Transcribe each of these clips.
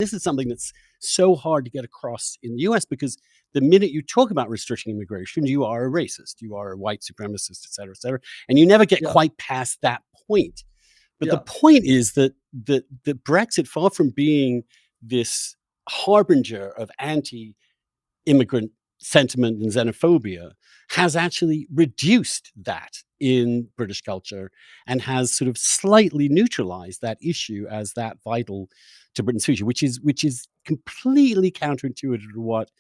This is something that's so hard to get across in the US because the minute you talk about restricting immigration, you are a racist, you are a white supremacist, et cetera, and you never get Yeah, quite past that point. But the yeah, point is that Brexit, far from being this harbinger of anti-immigrant sentiment and xenophobia, has actually reduced that in British culture and has sort of slightly neutralized that issue as that vital to Britain's future, which is completely counterintuitive to what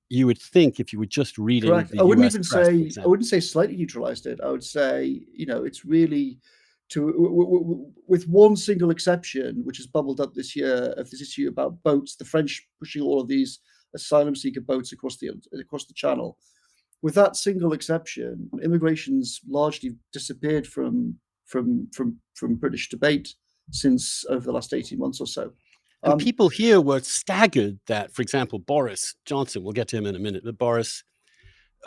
you would think if you were just reading correct. the I wouldn't US even press, for say I example. wouldn't say slightly neutralized it. I would say, it's really with one single exception, which has bubbled up this year of this issue about boats, the French pushing all of these asylum seeker boats across the channel. With that single exception, immigration's largely disappeared from British debate since over the last 18 months or so. And Um, people here were staggered that, for example, Boris Johnson, we'll get to him in a minute, but Boris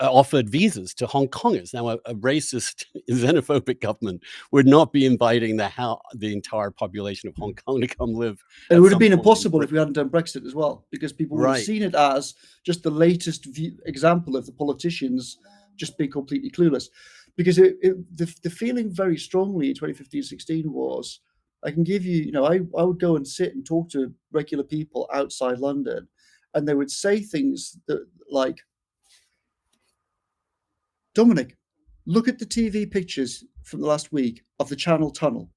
offered visas to Hong Kongers. Now, a racist, xenophobic government would not be inviting the entire population of Hong Kong to come live It at would have some been point in impossible if Britain. we hadn't done Brexit as well, because people would have Right. seen it as just the latest example of the politicians just being completely clueless. Because the feeling very strongly in 2015-16 was, I can give you, I would go and sit and talk to regular people outside London, and they would say things that like, Dominic, look at the TV pictures from the last week of the Channel Tunnel,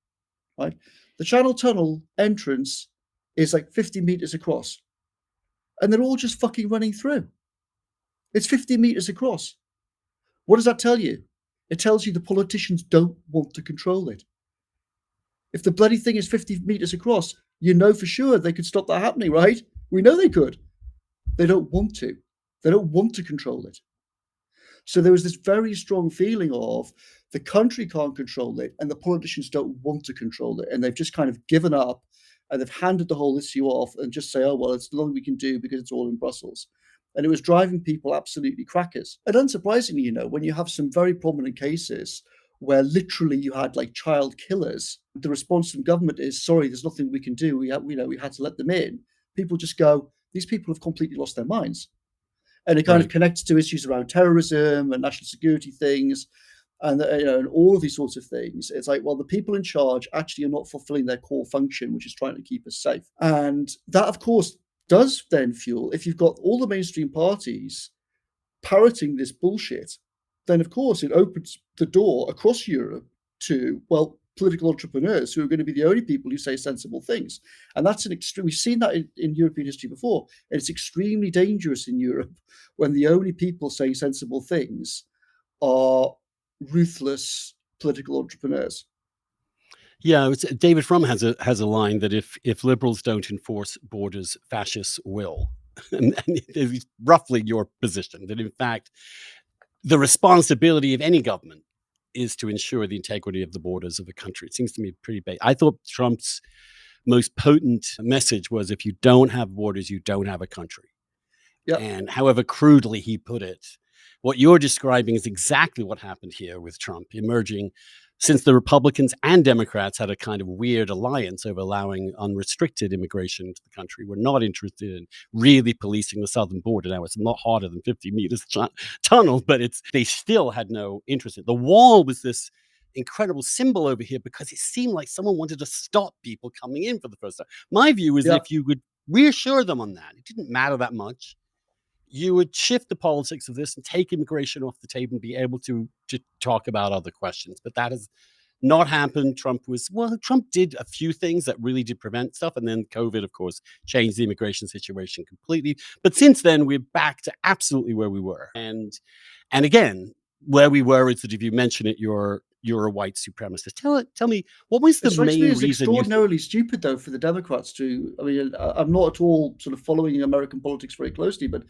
right? The Channel Tunnel entrance is like 50 meters across, and they're all just fucking running through. It's 50 meters across. What does that tell you? It tells you the politicians don't want to control it. If the bloody thing is 50 meters across, you know for sure they could stop that happening, right? We know they could. They don't want to. They don't want to control it. So there was this very strong feeling of the country can't control it and the politicians don't want to control it. And they've just kind of given up and they've handed the whole issue off and just say, oh, well, it's nothing we can do because it's all in Brussels. And it was driving people absolutely crackers. And unsurprisingly, when you have some very prominent cases where literally you had like child killers, the response from government is, sorry, there's nothing we can do. We had to let them in. People just go, these people have completely lost their minds. And it kind of Right. connects to issues around terrorism and national security things, and and all of these sorts of things. It's like, well, the people in charge actually are not fulfilling their core function, which is trying to keep us safe. And that, of course, does then fuel, if you've got all the mainstream parties parroting this bullshit, then of course it opens the door across Europe to, well, political entrepreneurs who are going to be the only people who say sensible things. And that's an extreme, we've seen that in European history before. And it's extremely dangerous in Europe when the only people saying sensible things are ruthless political entrepreneurs. Yeah, David Frum has a line that if liberals don't enforce borders, fascists will. And it's roughly your position that, in fact, the responsibility of any government is to ensure the integrity of the borders of a country. It seems to me pretty big. I thought Trump's most potent message was, if you don't have borders, you don't have a country. Yeah. And however crudely he put it, what you're describing is exactly what happened here with Trump emerging, since the Republicans and Democrats had a kind of weird alliance over allowing unrestricted immigration into the country. We're not interested in really policing the southern border. Now, it's not harder than 50 meters tunnel, but they still had no interest in it. The wall was this incredible symbol over here because it seemed like someone wanted to stop people coming in for the first time. My view is that Yeah. if you would reassure them on that, it didn't matter that much, you would shift the politics of this and take immigration off the table and be able to talk about other questions. But that has not happened. Trump did a few things that really did prevent stuff. And then COVID, of course, changed the immigration situation completely. But since then, we're back to absolutely where we were. And again, where we were is that if you mention it, you're a white supremacist. Tell me, what was It the strikes me main as reason you think? extraordinarily stupid, though, for the Democrats to. I mean, I'm not at all sort of following American politics very closely, but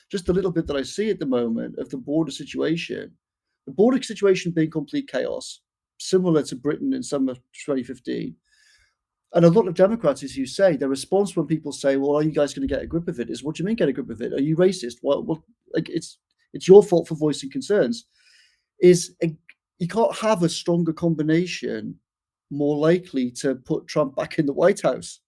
just a little bit that I see at the moment of the border situation being complete chaos, similar to Britain in summer 2015. And a lot of Democrats, as you say, their response when people say, "Well, are you guys going to get a grip of it?" is, "What do you mean get a grip of it? Are you racist? Well, like it's your fault for voicing concerns." You can't have a stronger combination more likely to put Trump back in the White House.